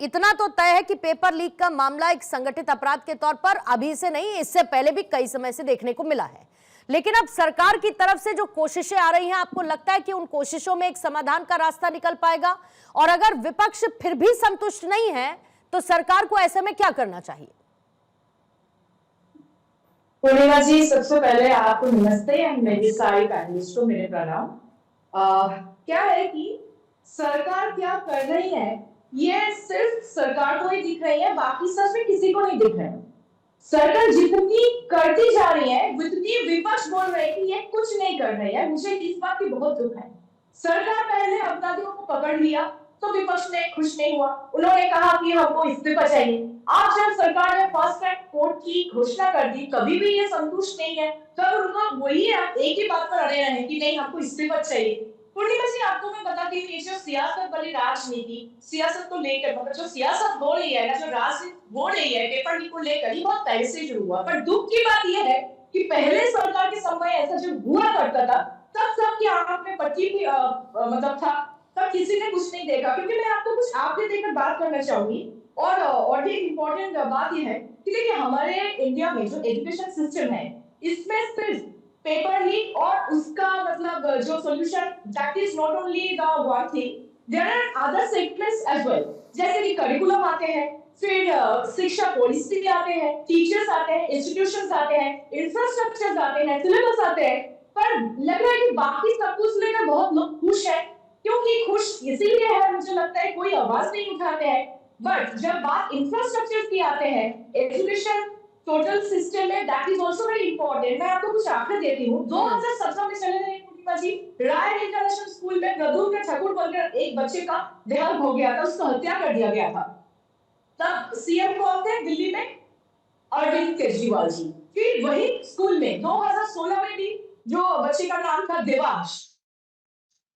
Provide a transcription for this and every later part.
इतना तो तय है कि पेपर लीक का मामला एक संगठित अपराध के तौर पर अभी से नहीं, इससे पहले भी कई समय से देखने को मिला है। लेकिन अब सरकार की तरफ से जो कोशिशें आ रही हैं, आपको लगता है कि उन कोशिशों में एक समाधान का रास्ता निकल पाएगा? और अगर विपक्ष फिर भी संतुष्ट नहीं है तो सरकार को ऐसे में क्या करना चाहिए? पूर्णिमा जी, सबसे पहले आपको नमस्ते एंड मेरे सारे पैनलिस्ट को मेरे प्रणाम। क्या है कि सरकार क्या कर रही है ये सिर्फ सरकार को ही दिख रही है, बाकी सच में किसी को नहीं दिख रहा है। सरकार जितनी करती जा रही है उतनी विपक्ष बोल रहे हैं कि ये कुछ नहीं कर रही है। मुझे इस बात की बहुत दुख है। सरकार पहले अपराधियों को पकड़ लिया तो विपक्ष ने खुश नहीं हुआ, उन्होंने कहा कि हमको इस्तीफा चाहिए। आज जब सरकार ने फास्ट ट्रैक कोर्ट की घोषणा कर दी, कभी भी ये संतुष्ट नहीं है, तब उनका वही एक ही बात पर अड़े रहे कि नहीं, हमको इस्तीफा चाहिए। पूर्णिमा जी, आपको मैं बताती हूँ, ये जो सियासत वाली राजनीति, सियासत को लेकर मतलब जो सियासत हो रही है ना, जो राजनीति हो रही है पेपर लीक को लेकर, ये बहुत पहले से शुरू हुआ। पर दुख की बात यह है कि पहले सरकार के समय ऐसा जब हुआ करता था तब सबकी आंख में पट्टी भी मतलब था, तब किसी ने कुछ नहीं देखा। क्योंकि मैं आपको कुछ आंखें देकर बात करना चाहूंगी। और एक इम्पोर्टेंट बात यह है कि देखिए, हमारे इंडिया में जो एजुकेशन सिस्टम है, इसमें सिर्फ पेपर लीक और उसका मतलब जो solution, that is not only the one thing, there are other segments as well. जैसे कि करिकुलम आते हैं, फिर शिक्षा पॉलिसी आते हैं, टीचर्स आते हैं, इंस्टीट्यूशंस आते हैं, इंफ्रास्ट्रक्चर्स आते हैं, सिलेबस आते हैं। पर लग रहा है कि बाकी सब कुछ लेकर बहुत लोग खुश हैं। क्योंकि खुश इसीलिए है, मुझे लगता है कोई आवाज नहीं उठाते हैं। बट जब बात इंफ्रास्ट्रक्चर की आते हैं, एजुकेशन टोटल सिस्टम में, that is also very important. मैं आपको कुछ आंकड़े देती हूँ। 2017 में चले गए पूर्णिमा जी, राय इंटरनेशनल स्कूल में गदूर के ठाकुर बनकर एक बच्चे का देहांत हो गया था, उसको हत्या कर दिया गया था। तब सीएम कौन थे दिल्ली में? अरविंद केजरीवाल जी। फिर वही स्कूल में 2016 में भी जो बच्चे का नाम था देवांश,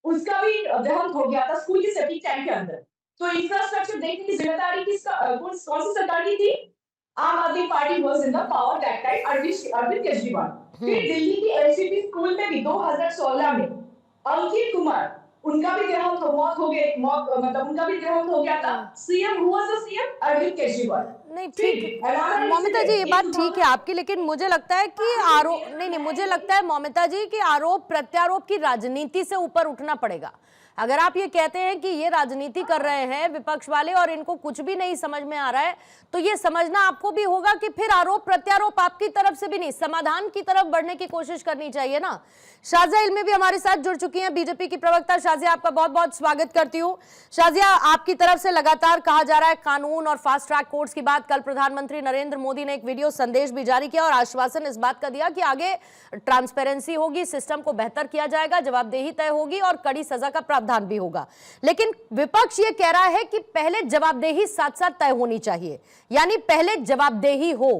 उसका भी देहांत हो गया था स्कूल की सेफ्टी टैंक के अंदर। तो इंफ्रास्ट्रक्चर देखने की जिम्मेदारी कौन सी सरकार की थी? Aam Aadmi Party was in the power that time, Arvind Kejriwal. फिर दिल्ली की एलसीबी स्कूल में भी 2016 में अंकित कुमार, उनका भी देहांत हो गया था। सीएम हुआ था सीएम अरविंद केजरीवाल। नहीं ठीक, मौमिता जी ये बात ठीक है आपकी, लेकिन मुझे लगता है कि मुझे लगता है मौमिता जी कि आरोप प्रत्यारोप की राजनीति से ऊपर उठना पड़ेगा। अगर आप ये कहते हैं कि ये राजनीति कर रहे हैं विपक्ष वाले और इनको कुछ भी नहीं समझ में आ रहा है, तो ये समझना आपको भी होगा कि फिर आरोप प्रत्यारोप आपकी तरफ से भी नहीं, समाधान की तरफ बढ़ने की कोशिश करनी चाहिए ना। शाजिया इल्मी भी हमारे साथ जुड़ चुकी हैं, बीजेपी की प्रवक्ता। शाजिया, आपका बहुत बहुत स्वागत करती हूँ। शाजिया, आपकी तरफ से लगातार कहा जा रहा है कानून और फास्ट ट्रैक कोर्ट्स की बात। कल प्रधानमंत्री नरेंद्र मोदी ने एक वीडियो संदेश भी जारी किया और आश्वासन इस बात का दिया कि आगे ट्रांसपेरेंसी होगी, सिस्टम को बेहतर किया जाएगा, जवाबदेही तय होगी और कड़ी सजा का प्रावधान भी होगा। लेकिन विपक्ष ये कह रहा है कि पहले जवाबदेही साथ साथ तय होनी चाहिए, यानी पहले जवाबदेही हो।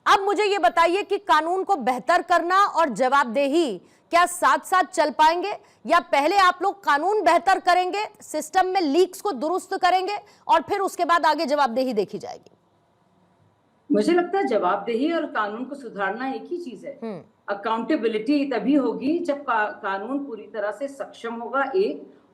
अब मुझे ये बताइए कि कानून को बेहतर करना और जवाबदेही क्या साथ साथ चल पाएंगे, या पहले आप लोग कानून बेहतर करेंगे, सिस्टम में लीक्स को दुरुस्त करेंगे और फिर उसके बाद आगे जवाबदेही देखी जाएगी? मुझे लगता है जवाबदेही और कानून को सुधारना एक ही चीज है। अकाउंटेबिलिटी तभी होगी जब कानून पूरी तरह से सक्षम होगा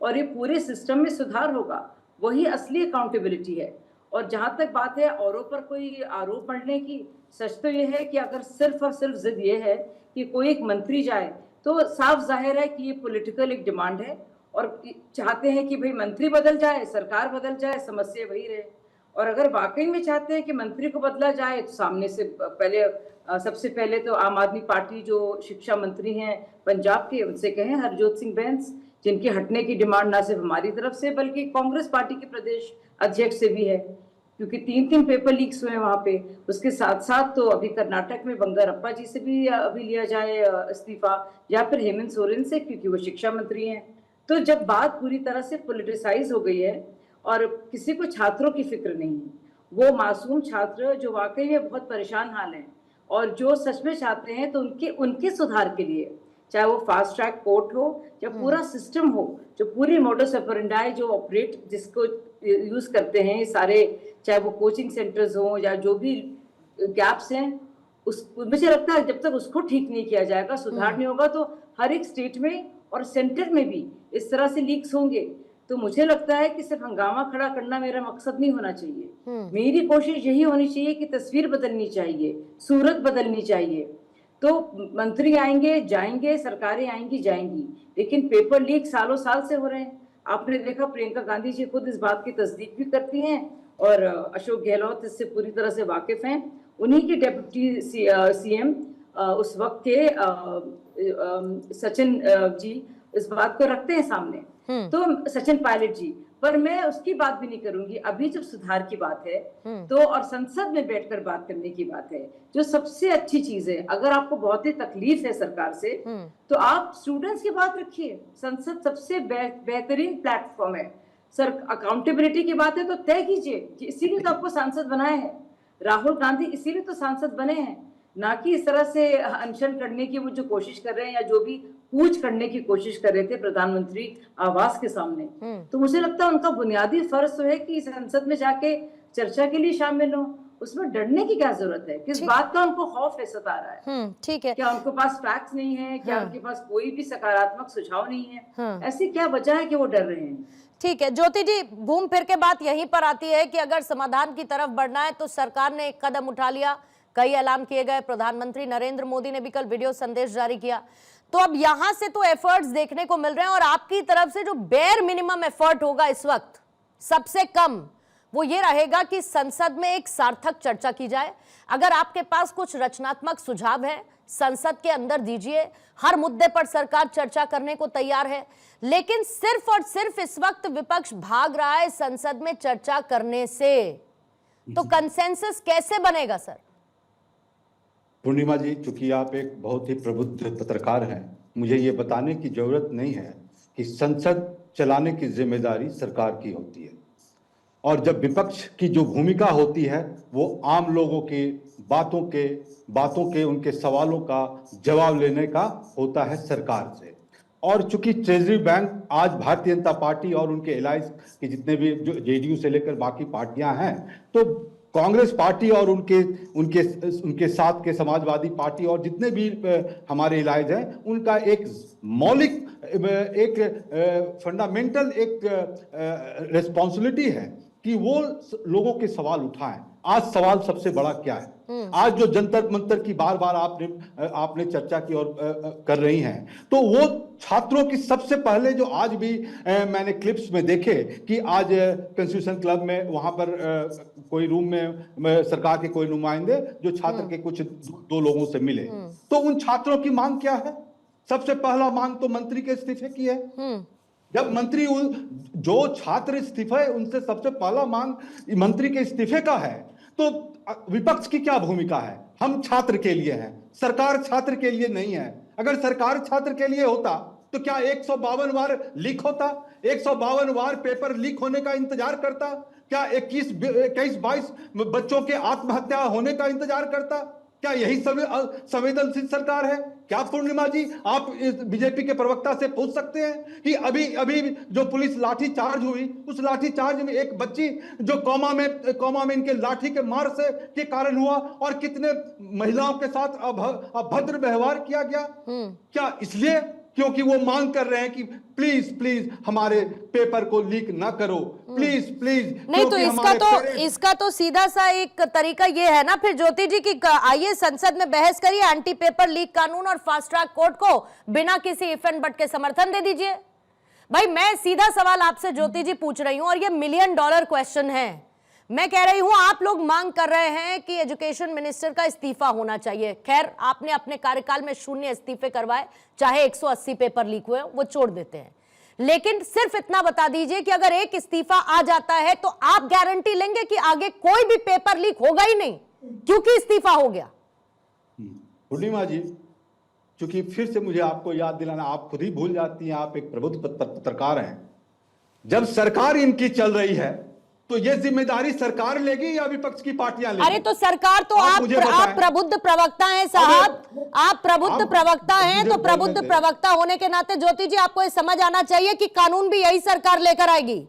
और ये पूरे सिस्टम में सुधार होगा, वही असली अकाउंटेबिलिटी है। और जहां तक बात है औरों पर कोई आरोप मढ़ने की, सच तो ये है कि अगर सिर्फ और सिर्फ जिद ये है कि कोई एक मंत्री जाए, तो साफ जाहिर है कि ये पॉलिटिकल एक डिमांड है और चाहते हैं कि भाई मंत्री बदल जाए, सरकार बदल जाए, समस्या वही रहे। और अगर वाकई में चाहते हैं कि मंत्री को बदला जाए, तो सामने से सबसे पहले तो आम आदमी पार्टी जो शिक्षा मंत्री हैं पंजाब के, उनसे कहें हरजोत सिंह बैंस, जिनके हटने की डिमांड ना सिर्फ हमारी तरफ से बल्कि कांग्रेस पार्टी के प्रदेश अध्यक्ष से भी है, क्योंकि 3 पेपर लीक्स हुए वहां पे। उसके साथ साथ तो अभी कर्नाटक में बंगारप्पा जी से भी अभी लिया जाए इस्तीफा, या फिर हेमंत सोरेन से, क्योंकि वो शिक्षा मंत्री हैं। तो जब बात पूरी तरह से पॉलिटिसाइज हो गई है और किसी को छात्रों की फिक्र नहीं है, वो मासूम छात्र जो वाकई में बहुत परेशान हाल हैं और जो सच में चाहते हैं तो उनके सुधार के लिए, चाहे वो फास्ट ट्रैक कोर्ट हो या पूरा सिस्टम हो, जो पूरी मॉडस ऑपरेंडी जो ऑपरेट जिसको यूज करते हैं सारे, चाहे वो कोचिंग सेंटर्स हो या जो भी गैप्स हैं, मुझे लगता है जब तक उसको ठीक नहीं किया जाएगा, सुधार नहीं होगा, तो हर एक स्टेट में और सेंटर में भी इस तरह से लीक्स होंगे। तो मुझे लगता है कि सिर्फ हंगामा खड़ा करना मेरा मकसद नहीं होना चाहिए। मेरी कोशिश यही होनी चाहिए कि तस्वीर बदलनी चाहिए, सूरत बदलनी चाहिए। तो मंत्री आएंगे जाएंगे, सरकारें आएंगी जाएंगी, लेकिन पेपर लीक सालों साल से हो रहे हैं। आपने देखा प्रियंका गांधी जी खुद इस बात की तस्दीक भी करती हैं और अशोक गहलोत इससे पूरी तरह से वाकिफ हैं। उन्हीं के डेप्यूटी सीएम उस वक्त के सचिन जी इस बात को रखते हैं सामने, तो सचिन पायलट जी। पर मैं उसकी बात भी नहीं करूंगी। अभी जब सुधार की बात है तो और संसद में बैठकर बात करने की बात है, जो सबसे अच्छी चीज है, अगर आपको बहुत ही तकलीफ है सरकार से तो आप स्टूडेंट्स की बात रखिए। संसद सबसे बेहतरीन प्लेटफॉर्म है। सर अकाउंटेबिलिटी की बात है तो तय कीजिए, इसीलिए तो आपको सांसद बनाए हैं राहुल गांधी, इसीलिए तो सांसद बने हैं, ना कि इस तरह से अनशन करने की वो जो कोशिश कर रहे हैं या जो भी पूछ करने की कोशिश कर रहे थे प्रधानमंत्री आवास के सामने। तो मुझे लगता है उनका बुनियादी फर्ज तो है कि संसद में जाके चर्चा के लिए शामिल हो। उसमें डरने की क्या जरूरत है? किस बात का उनको खौफ है, सता रहा है? ठीक है, क्या उनके पास फैक्ट्स नहीं है? क्या उनके पास कोई भी सकारात्मक सुझाव नहीं है? ऐसी क्या वजह है कि वो डर रहे हैं? ठीक है ज्योति जी, घूम फिर के बात यहीं पर आती है कि अगर समाधान की तरफ बढ़ना है तो सरकार ने एक कदम उठा लिया, कई ऐलान किए गए, प्रधानमंत्री नरेंद्र मोदी ने भी कल वीडियो संदेश जारी किया, तो अब यहां से तो एफर्ट्स देखने को मिल रहे हैं और आपकी तरफ से जो बेयर मिनिमम एफर्ट होगा इस वक्त, सबसे कम, वो ये रहेगा कि संसद में एक सार्थक चर्चा की जाए। अगर आपके पास कुछ रचनात्मक सुझाव है संसद के अंदर दीजिए, हर मुद्दे पर सरकार चर्चा करने को तैयार है, लेकिन सिर्फ और सिर्फ इस वक्त विपक्ष भाग रहा है संसद में चर्चा करने से, तो कंसेंसस कैसे बनेगा सर? पूर्णिमा जी, चूंकि आप एक बहुत ही प्रबुद्ध पत्रकार हैं, मुझे ये बताने की जरूरत नहीं है कि संसद चलाने की जिम्मेदारी सरकार की होती है और जब विपक्ष की जो भूमिका होती है वो आम लोगों की बातों के उनके सवालों का जवाब लेने का होता है सरकार से। और चूंकि ट्रेजरी बैंक आज भारतीय जनता पार्टी और उनके एलायंस के जितने भी जो जेडीयू से लेकर बाकी पार्टियां हैं, तो कांग्रेस पार्टी और उनके साथ के समाजवादी पार्टी और जितने भी हमारे इलाज हैं, उनका एक मौलिक एक फंडामेंटल एक रिस्पॉन्सिबिलिटी है कि वो लोगों के सवाल उठाएं। आज सवाल सबसे बड़ा क्या है? आज जो जंतर मंतर की बार बार आपने चर्चा की और कर रही हैं, तो वो छात्रों की सबसे पहले जो आज भी मैंने क्लिप्स में देखे कि आज कॉन्स्टिट्यूशन क्लब में वहां पर कोई रूम में सरकार के कोई नुमाइंदे जो छात्र के कुछ दो लोगों से मिले, तो उन छात्रों की मांग क्या है? सबसे पहला मांग तो मंत्री के इस्तीफे की है। जब मंत्री जो छात्र इस्तीफे, उनसे सबसे पहला मांग मंत्री के इस्तीफे का है, तो विपक्ष की क्या भूमिका है? हम छात्र के लिए हैं, सरकार छात्र के लिए नहीं है। अगर सरकार छात्र के लिए होता तो क्या 152 बार लीक होता? 152 बार पेपर लीक होने का इंतजार करता? क्या 21-22 बच्चों के आत्महत्या होने का इंतजार करता? क्या यही संवेदनशील सरकार है? क्या पूर्णिमा जी, आप बीजेपी के प्रवक्ता से पूछ सकते हैं कि अभी जो पुलिस लाठी चार्ज हुई, उस लाठी चार्ज में एक बच्ची जो कोमा में इनके लाठी के मार से के कारण हुआ और कितने महिलाओं के साथ अभद्र व्यवहार किया गया? क्या इसलिए क्योंकि वो मांग कर रहे हैं कि प्लीज हमारे पेपर को लीक ना करो, प्लीज नहीं? तो इसका तो सीधा सा एक तरीका ये है ना फिर ज्योति जी की आइए संसद में बहस करिए, एंटी पेपर लीक कानून और फास्ट ट्रैक कोर्ट को बिना किसी इफ एंड बट के समर्थन दे दीजिए। भाई मैं सीधा सवाल आपसे ज्योति जी पूछ रही हूं और ये $1 मिलियन क्वेश्चन है। मैं कह रही हूं आप लोग मांग कर रहे हैं कि एजुकेशन मिनिस्टर का इस्तीफा होना चाहिए। खैर आपने अपने कार्यकाल में 0 इस्तीफे करवाए, चाहे 180 पेपर लीक हुए, वो छोड़ देते हैं, लेकिन सिर्फ इतना बता दीजिए कि अगर एक इस्तीफा आ जाता है तो आप गारंटी लेंगे कि आगे कोई भी पेपर लीक होगा ही नहीं क्योंकि इस्तीफा हो गया। पूर्णिमा जी, क्योंकि फिर से मुझे आपको याद दिलाना, आप खुद ही भूल जाती हैं, आप एक प्रबुद्ध पत्रकार हैं। जब सरकार इनकी चल रही है तो ये जिम्मेदारी सरकार लेगी या विपक्ष की पार्टियां लेगी? अरे तो सरकार तो आप प्रबुद्ध प्रवक्ता हैं साहब, आप प्रबुद्ध प्रवक्ता हैं, तो प्रबुद्ध प्रवक्ता होने के नाते ज्योति जी आपको ये समझ आना चाहिए कि कानून भी यही सरकार लेकर आएगी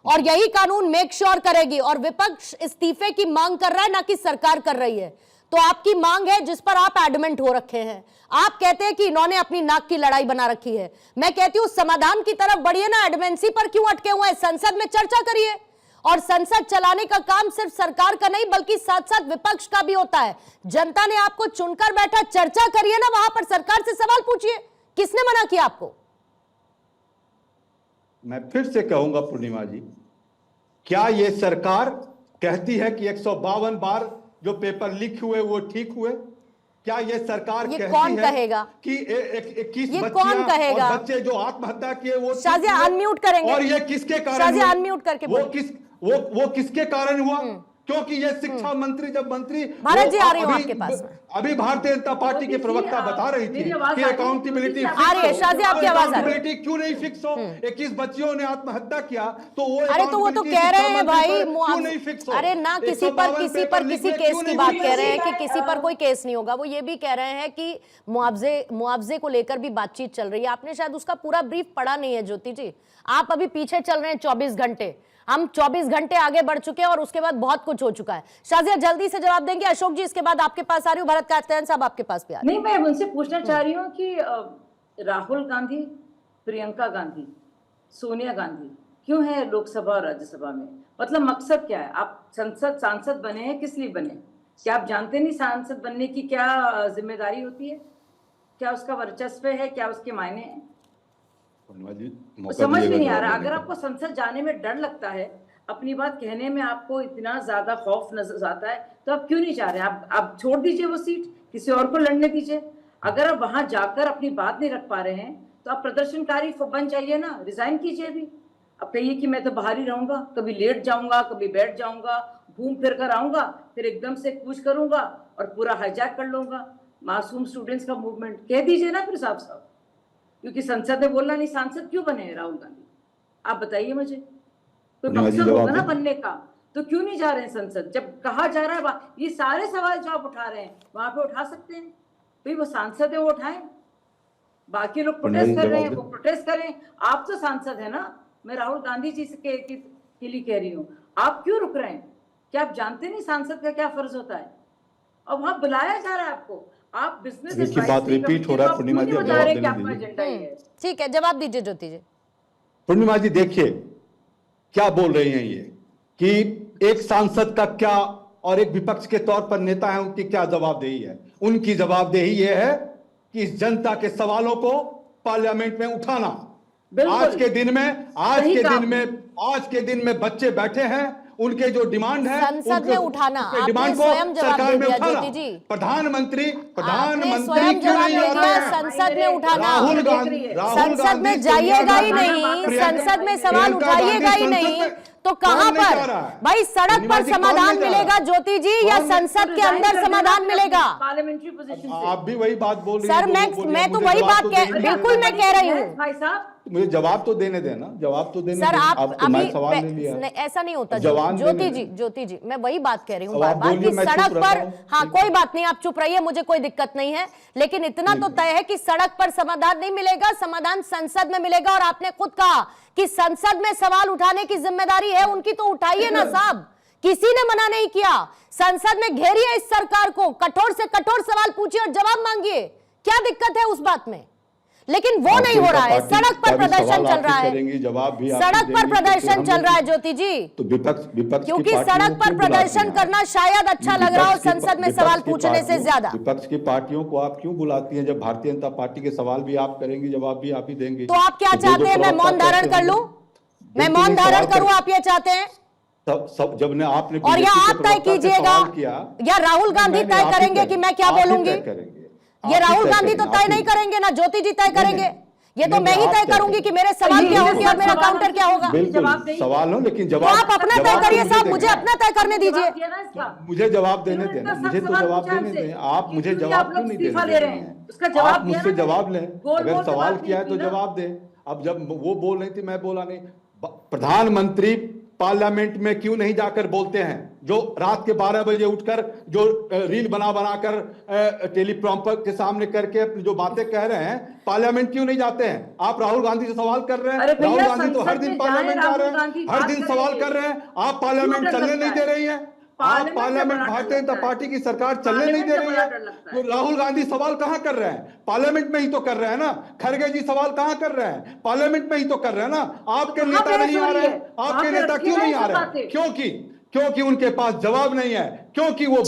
और यही कानून मेक श्योर करेगी, और विपक्ष इस्तीफे की मांग कर रहा है ना कि सरकार कर रही है। तो आपकी मांग है जिस पर आप एडमेंट हो रखे हैं। आप कहते हैं कि इन्होंने अपनी नाक की लड़ाई बना रखी है। मैं कहती हूं समाधान की तरफ बढ़िए ना, एडमेंसी पर क्यों अटके हुए हैं? संसद में चर्चा करिए। और संसद चलाने का काम सिर्फ सरकार का नहीं बल्कि साथ साथ विपक्ष का भी होता है। जनता ने आपको चुनकर बैठा, चर्चा करिए ना, वहां पर सरकार से सवाल पूछिए। किसने मना किया आपको? मैं फिर से कहूंगा पूर्णिमा जी, क्या ये सरकार कहती है कि 152 बार जो पेपर लीक हुए वो ठीक हुए? क्या ये सरकार ये कहती कौन है कहेगा? कि 21 ये बच्चियां कौन कहेगा? और बच्चे जो आत्महत्या किए वो ठीक शाजिया हुए? अनम्यूट करेंगे। और ये किसके कारण शाजिया हुआ? अनम्यूट करके वो किसके कारण हुआ? क्योंकि ये शिक्षा मंत्री जब मंत्री भारत जी वो आ रही हूं अभी- आपके पास में। अभी भारतीय जनता पार्टी के प्रवक्ता बता रही थी मेरी आवाज कि आ रही है? अकाउंटेबिलिटी आ रही है, शाजिया आपकी आवाज आ रही है। क्यों नहीं फिक्स हो? 21 बच्चियों ने आत्महत्या किया तो वो अरे तो वो तो accountability कह रहे हैं शिक्षा भाई मंत्री पर क्यों नहीं फिक्स हो? अरे ना किसी 152 पेपर लीक किसी हुए, केस क्यों की नहीं बात फिक्स कह रहे हैं हो? कि किसी पर कोई केस नहीं होगा। वो ये भी कह रहे हैं कि मुआवजे को लेकर भी बातचीत चल रही है। आपने शायद उसका पूरा ब्रीफ पढ़ा नहीं है ज्योति जी। आप अभी पीछे चल रहे हैं 24 घंटे, हम 24 घंटे आगे बढ़ चुके हैं और उसके बाद बहुत कुछ हो चुका है। शाजिया जल्दी से जवाब देंगे। अशोक जी इसके बाद आपके पास आ रही हूँ, भरत कात्यायन साहब आपके पास भी आ रही नहीं, मैं उनसे पूछना चाह रही हूँ कि राहुल गांधी, प्रियंका गांधी, सोनिया गांधी क्यों है लोकसभा और राज्यसभा में? मतलब मकसद क्या है? आप सांसद बने हैं, किस लिए बने? क्या आप जानते नहीं सांसद बनने की क्या जिम्मेदारी होती है? क्या उसका वर्चस्व है? क्या उसके मायने हैं? समझ में नहीं आ रहा। अगर आपको संसद जाने में डर लगता है, अपनी बात कहने में आपको इतना ज्यादा खौफ नजर आता है, तो आप क्यों नहीं जा रहे? आप छोड़ दीजिए वो सीट, किसी और को लड़ने दीजिए। अगर आप वहां जाकर अपनी बात नहीं रख पा रहे हैं तो आप प्रदर्शनकारी बन जाइए ना, रिजाइन कीजिए भी। अब कहिए कि मैं तो बाहर ही रहूंगा, कभी लेट जाऊंगा, कभी बैठ जाऊंगा, घूम फिर कर आऊंगा, फिर एकदम से कूच करूंगा और पूरा हाईजैक कर लूंगा मासूम स्टूडेंट्स का मूवमेंट। कह दीजिए ना फिर साफ साफ, क्योंकि संसद में बोलना नहीं। सांसद क्यों बने हैं राहुल गांधी? आप बताइए मुझे। कोई मकसद होगा ना बनने का, तो क्यों नहीं जा रहे हैं संसद? जब कहा जा रहा है ये सारे सवाल जो आप उठा रहे हैं वहां पे उठा सकते हैं, तो वो सांसद है वो उठाएं। बाकी लोग प्रोटेस्ट कर रहे हैं, वो प्रोटेस्ट करें। आप तो सांसद है ना। मैं राहुल गांधी जी के लिए कह रही हूँ, आप क्यों रुक रहे हैं? क्या आप जानते नहीं सांसद का क्या फर्ज होता है? और वहां बुलाया जा रहा है आपको। आप बिजनेस की बात रिपीट हो रहा है। पूर्णिमा जी बता रहे कि आपका एजेंडा ही है। ठीक है, जवाब दीजिए ज्योति जी। पूर्णिमा जी देखिए क्या बोल रही हैं ये, कि एक सांसद का क्या और एक विपक्ष के तौर पर नेता है उनकी क्या जवाबदेही है? उनकी जवाबदेही ये है कि इस जनता के सवालों को पार्लियामेंट में उठाना। आज के दिन में बच्चे बैठे हैं, उनके जो डिमांड है संसद में उठाना, डिमांड को सरकार में उठाना। प्रधानमंत्री स्वयं क्यों जवाब नहीं दे आ दिया, रहे हैं? संसद में उठाना। राहुल गांधी संसद में जाइएगा ही नहीं, संसद में सवाल उठाइएगा ही नहीं, तो कहां पर भाई? सड़क पर समाधान मिलेगा ज्योति जी, या संसद के अंदर समाधान मिलेगा? पार्लियामेंट्री पोजीशन आप भी वही बात बोल रही हैं। सर मैं तो वही बात बिल्कुल मैं कह रही हूँ। भाई साहब मुझे जवाब तो देने देना, जवाब तो देने सर। आप तो मैं सवाल ले लिया। ऐसा नहीं होता जवान ज्योति जी मैं वही बात कह रही हूँ अब बार आप बार बोलिए, कि मैं सड़क चुप रहता पर, हूं। हाँ कोई बात नहीं, आप चुप रहिए, मुझे कोई दिक्कत नहीं है। लेकिन इतना तो तय है कि सड़क पर समाधान नहीं मिलेगा, समाधान संसद में मिलेगा। और आपने खुद कहा कि संसद में सवाल उठाने की जिम्मेदारी है उनकी, तो उठाइए ना साहब, किसी ने मना नहीं किया। संसद में घेरिए इस सरकार को, कठोर से कठोर सवाल पूछिए और जवाब मांगिए। क्या दिक्कत है उस बात में? लेकिन वो नहीं हो रहा है। सड़क पर प्रदर्शन चल रहा है, जवाब भी सड़क पर प्रदर्शन चल रहा है ज्योति जी। तो विपक्ष क्योंकि सड़क पर प्रदर्शन करना शायद अच्छा लग रहा हो संसद में सवाल पूछने से ज्यादा। विपक्ष की पार्टियों को आप क्यों बुलाती हैं? जब भारतीय जनता पार्टी के सवाल भी आप करेंगी, जवाब भी आप ही देंगे। तो आप क्या चाहते हैं? मैं मौन धारण कर लूं? मैं मौन धारण करूं? आप ये चाहते हैं? सब जब ने आपने और या आप तय कीजिएगा या राहुल गांधी तय करेंगे कि मैं क्या बोलूंगी? ये राहुल गांधी तो तय नहीं करेंगे ना, ज्योति जी तय करेंगे। ये तो मैं ही तय करूंगी कि मेरे सवाल क्या होंगे और मेरा काउंटर क्या होगा। बिल्कुल सवाल हो, लेकिन जवाब आप अपना तय करिए साहब, मुझे अपना तय करने दीजिए। मुझे जवाब देने देना, मुझे तो जवाब देने दें। आप मुझे जवाब क्यों नहीं दे रहे हैं? आप मुझसे जवाब लें, अगर सवाल किया है तो जवाब दें। अब जब वो बोल रही थी मैं बोला नहीं। प्रधानमंत्री पार्लियामेंट में क्यों नहीं जाकर बोलते हैं? जो रात के 12 बजे उठकर जो रील बना कर टेलीप्रॉम्प्टर के सामने करके जो बातें कह रहे हैं, पार्लियामेंट क्यों नहीं जाते हैं? आप राहुल गांधी से सवाल कर रहे हैं। राहुल गांधी तो हर दिन पार्लियामेंट जा रहे हैं, हर दिन सवाल कर रहे हैं। आप पार्लियामेंट चलने नहीं दे रही हैं। आप पार्लियामेंट भारतीय जनता पार्टी की सरकार चलने नहीं दे रही है। तो राहुल गांधी सवाल कहां कर रहे हैं? पार्लियामेंट में ही तो कर रहे हैं ना। खड़गे जी सवाल कहां कर रहे हैं? पार्लियामेंट में ही तो कर रहे हैं ना। आपके नेता नहीं आ रहे हैं। आपके नेता क्यों नहीं आ रहे हैं? क्योंकि उनके पास जवाब नहीं है, क्योंकि वो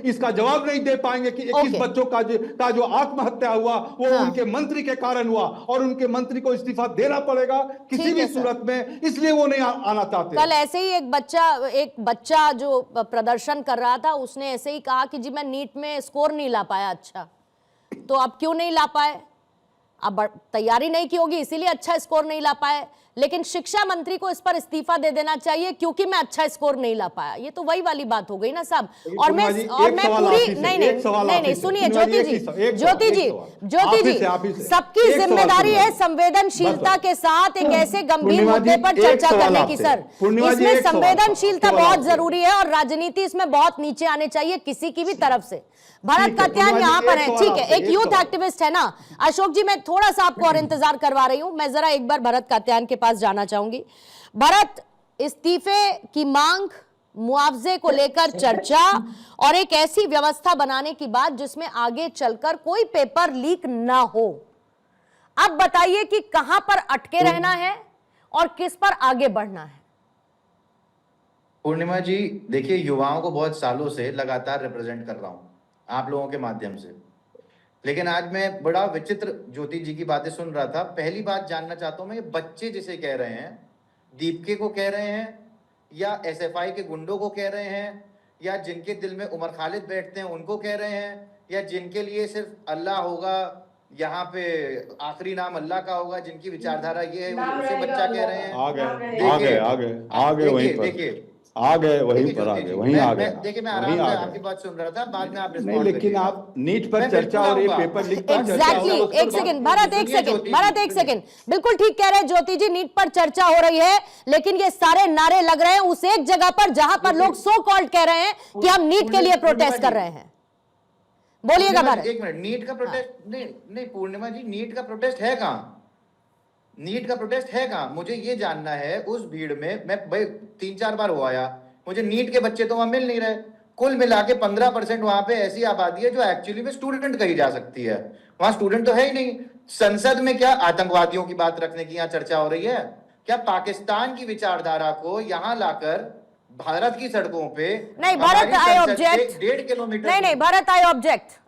इसका जवाब नहीं दे पाएंगे कि 21 बच्चों का जो आत्महत्या हुआ वो उनके मंत्री के कारण हुआ और उनके मंत्री को इस्तीफा देना पड़ेगा किसी भी सूरत में, इसलिए वो नहीं आना चाहते। कल ऐसे ही एक बच्चा जो प्रदर्शन कर रहा था, उसने ऐसे ही कहा कि जी मैं नीट में स्कोर नहीं ला पाया। अच्छा, तो अब क्यों नहीं ला पाए? अब तैयारी नहीं की होगी इसीलिए अच्छा स्कोर नहीं ला पाए। लेकिन शिक्षा मंत्री को इस पर इस्तीफा दे देना चाहिए क्योंकि मैं अच्छा स्कोर नहीं ला पाया। ये तो वही वाली बात हो गई ना साहब। और मैं पूरी नहीं सुनिए ज्योति जी सबकी जिम्मेदारी है संवेदनशीलता के साथ एक ऐसे गंभीर मुद्दे पर चर्चा करने की। सर, इसमें संवेदनशीलता बहुत जरूरी है और राजनीति इसमें बहुत नीचे आने चाहिए किसी की भी तरफ से। भरत कात्यायन यहाँ पर है, ठीक है, एक यूथ एक्टिविस्ट है ना। अशोक जी मैं थोड़ा सा आपको और इंतजार करवा रही हूं, मैं जरा एक बार भरत कात्यायन के पास जाना चाहूंगी। भरत, इस्तीफे की मांग, मुआवजे को लेकर चर्चा और एक ऐसी व्यवस्था बनाने की बात जिसमें आगे चलकर कोई पेपर लीक ना हो। अब बताइए कि कहां पर अटके रहना है और किस पर आगे बढ़ना है। पूर्णिमा जी देखिए, युवाओं को बहुत सालों से लगातार रिप्रेजेंट कर रहा हूं आप लोगों के माध्यम से, लेकिन आज मैं बड़ा विचित्र ज्योति जी की बातें सुन रहा था। पहली बात जानना चाहता हूं मैं, ये बच्चे जिसे कह रहे हैं, दीपके को कह रहे हैं या एसएफआई के गुंडों को कह रहे हैं या जिनके दिल में उमर खालिद बैठते हैं उनको कह रहे हैं या जिनके लिए सिर्फ अल्लाह होगा, यहाँ पे आखिरी नाम अल्लाह का होगा, जिनकी विचारधारा ये है उसे बच्चा कह रहे हैं। आ गए वहीं पर, आ गए वहीं पर, आ गए वहीं आ गए। देखिए मैं आराम से आपकी बात सुन रहा था, बाद में आप नहीं, लेकिन आप नीट पर चर्चा और ये पेपर लीक पर चर्चा। एग्जैक्टली, एक सेकंड भरत, एक सेकंड, बिल्कुल ठीक कह रहे हैं ज्योति जी, नीट पर चर्चा हो रही है लेकिन ये सारे नारे लग रहे हैं उस एक जगह पर जहां पर लोग सो कॉल्ड कह रहे हैं कि हम नीट के लिए प्रोटेस्ट कर रहे हैं। बोलिएगा भरत। एक मिनट, नीट का प्रोटेस्ट नहीं पूर्णिमा जी, नीट का प्रोटेस्ट है कहां? नीट का प्रोटेस्ट है कहां? मुझे ये जानना है। उस भीड़ में मैं भाई 3-4 बार हो आया, मुझे नीट के बच्चे तो वहां मिल नहीं रहे। कुल मिला के 15% वहां पे ऐसी आबादी है जो एक्चुअली में स्टूडेंट कही जा सकती है, वहां स्टूडेंट तो है ही नहीं। संसद में क्या आतंकवादियों की बात रखने की यहाँ चर्चा हो रही है? क्या पाकिस्तान की विचारधारा को यहाँ लाकर भारत की सड़कों पे नहीं भरत, आई ऑब्जेक्ट। 1.5 किलोमीटर नहीं भरत, आई ऑब्जेक्ट।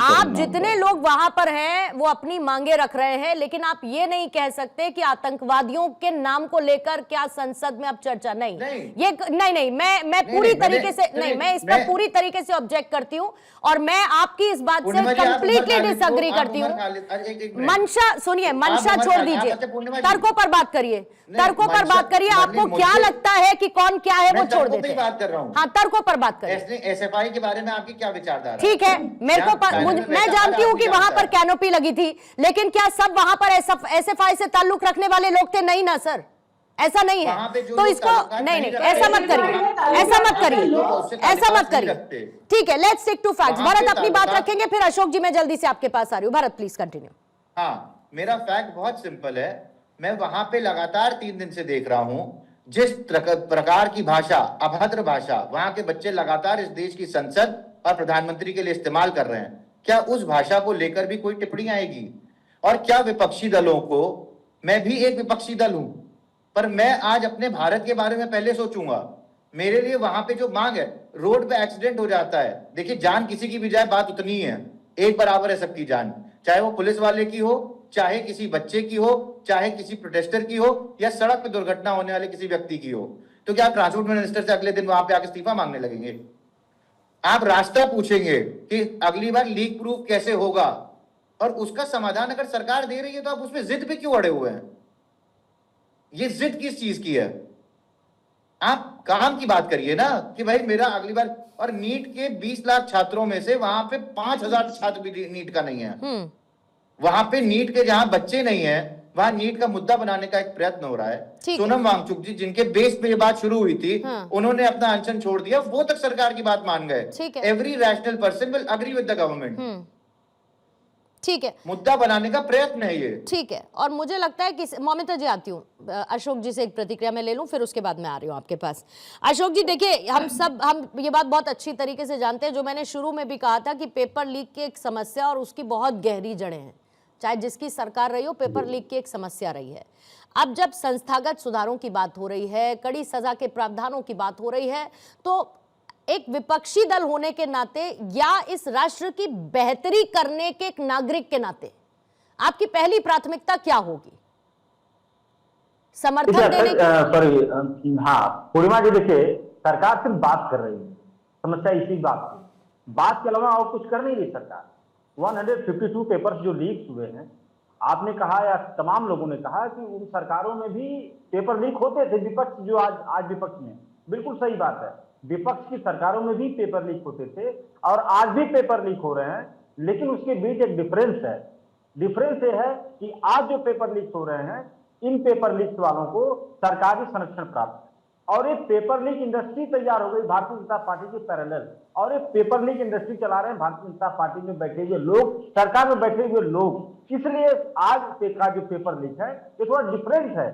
आप जितने लोग वहां पर हैं वो अपनी मांगे रख रहे हैं, लेकिन आप ये नहीं कह सकते कि आतंकवादियों के नाम को लेकर क्या संसद में अब चर्चा नहीं। ये नहीं मैं पूरी तरीके से नहीं, मैं इस पर पूरी तरीके से ऑब्जेक्ट करती हूं और मैं आपकी इस बात से कंप्लीटली डिसएग्री करती हूँ। मंशा सुनिए, मंशा छोड़ दीजिए, तर्कों पर बात करिए, तर्कों पर बात करिए। आपको क्या लगता है कि कौन क्या है वो छोड़ देते हैं। बात कर रहा हूँ, हाँ तर्कों पर बात करिए। एसएफआई के बारे में आपकी क्या विचारधारा? ठीक है, मेरे को मैं जानती हूँ कि वहां पर कैनोपी लगी थी, लेकिन क्या सब वहां पर एसएफआई से ताल्लुक रखने वाले लोग थे? नहीं ना सर, ऐसा नहीं है। तो इसको नहीं ऐसा मत करिए, ऐसा मत करिए। ठीक है, let's stick to facts. Bharat अपनी बात रखेंगे, फिर अशोक जी मैं जल्दी से आपके पास आ रही हूँ। Bharat please continue. हाँ, मेरा फैक्ट बहुत सिंपल है। मैं वहां पे लगातार 3 दिन से देख रहा हूं जिस प्रकार की भाषा, अभद्र भाषा वहां के बच्चे लगातार इस देश की संसद और प्रधानमंत्री के लिए इस्तेमाल कर रहे हैं, क्या उस भाषा को लेकर भी कोई टिप्पणी आएगी? और क्या विपक्षी दलों को, मैं भी एक विपक्षी दल हूं, पर मैं आज अपने भारत के बारे में पहले सोचूंगा। मेरे लिए वहां पे जो मांग है, रोड पे एक्सीडेंट हो जाता है, देखिए जान किसी की भी जाए बात उतनी ही है, एक बराबर है सबकी जान, चाहे वो पुलिस वाले की हो, चाहे किसी बच्चे की हो, चाहे किसी प्रोटेस्टर की हो, या सड़क पे दुर्घटना होने वाले किसी व्यक्ति की हो। तो क्या ट्रांसपोर्ट मिनिस्टर से अगले दिन वहां पे आके इस्तीफा मांगने लगेंगे? आप रास्ता पूछेंगे कि अगली बार लीक प्रूफ कैसे होगा, और उसका समाधान अगर सरकार दे रही है तो आप उसमें जिद पे क्यों अड़े हुए हैं? ये जिद किस चीज की है? आप काम की बात करिए ना कि भाई मेरा अगली बार। और नीट के 20 लाख छात्रों में से वहां पे 5000 छात्र भी नीट का नहीं है। वहां पे नीट के जहां बच्चे नहीं है वहां नीट का मुद्दा बनाने का एक प्रयत्न हो रहा है। सोनम वांगचुक जी, जिनके बेस पे ये बात शुरू हुई थी, उन्होंने अपना अनशन छोड़ दिया, वो तक सरकार की बात मान गए। Every rational person will agree with the government. ठीक है, मुद्दा बनाने का प्रयत्न है ये। ठीक है। और मुझे लगता है कि मौमिता जी आती हूँ, अशोक जी से एक प्रतिक्रिया मैं ले लूं, फिर उसके बाद मैं आ रही हूँ आपके पास। अशोक जी देखिए, हम ये बात बहुत अच्छी तरीके से जानते हैं, जो मैंने शुरू में भी कहा था कि पेपर लीक की एक समस्या और उसकी बहुत गहरी जड़ें हैं, चाहे जिसकी सरकार रही हो, पेपर लीक की एक समस्या रही है। अब जब संस्थागत सुधारों की बात हो रही है, कड़ी सजा के प्रावधानों की बात हो रही है, तो एक विपक्षी दल होने के नाते या इस राष्ट्र की बेहतरी करने के एक नागरिक के नाते आपकी पहली प्राथमिकता क्या होगी? समर्थन देने सॉरी, हाँ पूर्णिमा जी, देखिए सरकार सिर्फ बात कर रही है, समस्या इसी बात की, बात के अलावा और कुछ कर नहीं रही सरकार। 152 पेपर्स जो लीक हुए हैं, आपने कहा या तमाम लोगों ने कहा कि उन सरकारों में भी पेपर लीक होते थे, विपक्ष जो आज विपक्ष में, बिल्कुल सही बात है, विपक्ष की सरकारों में भी पेपर लीक होते थे और आज भी पेपर लीक हो रहे हैं, लेकिन उसके बीच एक डिफरेंस है। डिफरेंस ये है कि आज जो पेपर लीक हो रहे हैं, इन पेपर लीक वालों को सरकारी संरक्षण प्राप्त है और एक पेपर लीक इंडस्ट्री तैयार हो गई भारतीय जनता पार्टी के पैरेलल, और एक पेपर लीक इंडस्ट्री चला रहे हैं भारतीय जनता पार्टी में बैठे हुए लोग, सरकार में बैठे हुए लोग। इसलिए आज का जो पेपर लीक है ये थोड़ा डिफरेंट है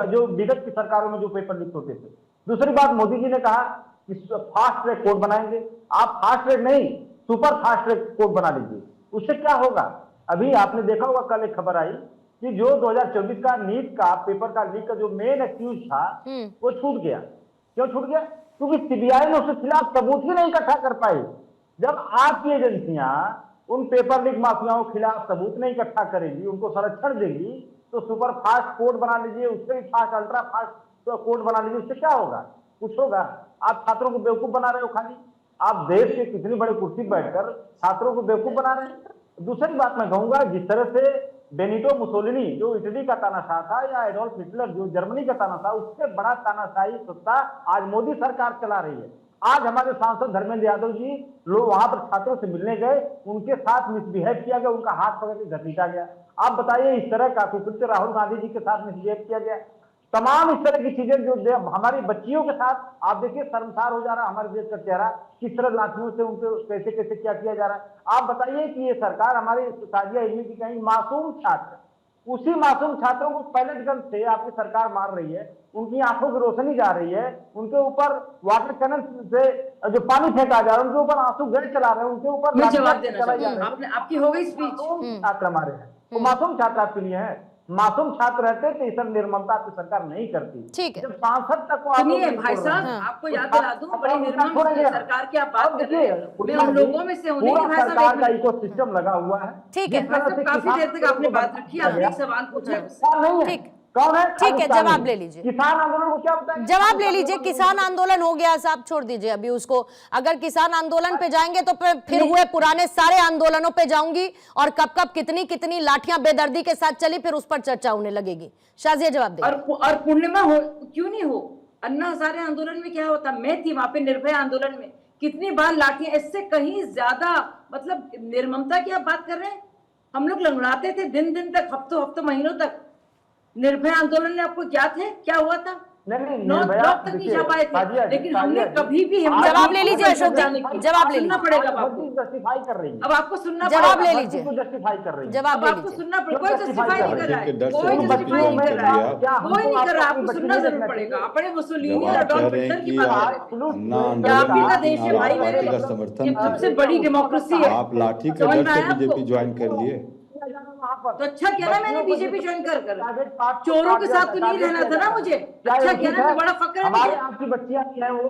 जो विगत की सरकारों में जो पेपर लीक होते थे। दूसरी बात, मोदी जी ने कहा कि फास्ट ट्रैक कोर्ट बनाएंगे। आप फास्ट ट्रैक नहीं, सुपर फास्ट ट्रैक कोर्ट बना लीजिए। उससे क्या होगा? अभी आपने देखा होगा, कल एक खबर आई कि जो 2024 का नीट का पेपर का लीक का जो मेन एक्यूज था वो छूट गया। क्यों छूट गया? क्योंकि सीबीआई ने उसके खिलाफ सबूत ही नहीं इकट्ठा कर पाई। जब आपकी एजेंसियां उन पेपर लीक माफियाओं के खिलाफ सबूत नहीं इकट्ठा करेगी, उनको संरक्षण देगी, तो सुपर फास्ट कोर्ट बना लीजिए, उससे भी फास्ट अल्ट्रा फास्ट कोर्ट बना लीजिए। उससे क्या होगा? कुछ होगा? आप छात्रों को बेवकूफ बना रहे हो खाली। आप देश के कितनी बड़ी कुर्सी बैठकर छात्रों को बेवकूफ बना रहे हैं। दूसरी बात मैं कहूंगा, जिस तरह से बेनिटो मुसोलिनी जो इटली का तानाशाह था या एडोल्फ हिटलर जो जर्मनी का तानाशाह, उससे बड़ा तानाशाही सत्ता आज मोदी सरकार चला रही है। आज हमारे सांसद धर्मेंद्र यादव जी लोग वहां पर छात्रों से मिलने गए, उनके साथ मिसबिहेव किया गया, उनका हाथ पकड़ के घसीटा गया। आप बताइए, इस तरह का फिर राहुल गांधी जी के साथ मिसबिहेव किया गया। तमाम इस तरह की चीजें जो हमारी बच्चियों के साथ, आप देखिए शर्मसार हो जा रहा है हमारे देश का चेहरा, किस तरह लाठियों से उनको कैसे कैसे क्या किया जा रहा है। आप बताइए कि ये सरकार हमारी साजिया इल्मी की कहीं मासूम छात्र, उसी मासूम छात्रों को पैलेट गन से आपकी सरकार मार रही है, उनकी आंखों की रोशनी जा रही है, उनके ऊपर वाटर कैनन से जो पानी फेंका जा रहा है, उनके ऊपर आंसू गैस चला रहे हैं, उनके ऊपर जवाब देना आपने, आपकी हो गई स्पीच। छात्र हमारे हैं, वो मासूम छात्र आपके लिए है। मासूम छात्र रहते तो इस निर्ममता आपकी सरकार नहीं करती। ठीक है, जब सांसद तक को सुनिए भाई साहब, आपको याद दिला दूं, बड़ी निर्मम सरकार की आप बात कर रहे हैं, मैं उन लोगों में से हूं। पूरा सरकार का इकोसिस्टम लगा हुआ है। ठीक है, काफी देर तक आपने बात रखी, आपने एक सवाल पूछा है। ठीक, कौन है? ठीक है, जवाब ले लीजिए। किसान आंदोलन को क्या होता है? जवाब ले लीजिए। किसान आंदोलन हो गया साहब, छोड़ दीजिए अभी उसको। अगर किसान आंदोलन पे जाएंगे तो फिर हुए पुराने सारे आंदोलनों पे जाऊंगी, और कब कब कितनी कितनी लाठियां बेदर्दी के साथ चली, फिर उस पर चर्चा होने लगेगी। शाजिया जवाब दे। और पूर्णिमा हो क्यों नहीं हो, अन्ना हजारे आंदोलन में क्या होता, मैं थी वहां पे निर्भया आंदोलन में, कितनी बार लाठियां, इससे कहीं ज्यादा मतलब निर्ममता की आप बात कर रहे हैं। हम लोग लंगड़ाते थे दिन दिन तक, हफ्तों हफ्तों महीनों तक। निर्भया आंदोलन में आपको क्या थे, क्या हुआ था? तक नहीं छा पाए थे, लेकिन हमने कभी भी जवाब ले लीजिए अशोक जी, जवाब ले लीजिए। पड़ेगा आपको, जस्टिफाई कर रही है। अब आपको सुनना जवाब ले लीजिए, जस्टिफाई कर रही है। जवाब ले आपको लीजिए। सुनना पड़ेगा। कोई जस्टिफाई नहीं कर रहा है, डर से कोई जस्टिफाई नहीं कर रहा है, क्या कोई नहीं कर रहा। आपको सुनना जरूर पड़ेगा। अपने मुसोलिनी और एडोल्फ हिटलर की बात कर रहे हैं। आप ही का देश है भाई, मेरे समर्थन सबसे बड़ी डेमोक्रेसी है। आप लाठी के डर से बीजेपी ज्वाइन कर लिए, तो अच्छा किया ना मैंने बीजेपी ज्वाइन कर। चोरों के साथ तो नहीं रहना था ना मुझे, अच्छा किया ना, बड़ा फक्र है मुझे। आपकी बच्चियां भी हैं, वो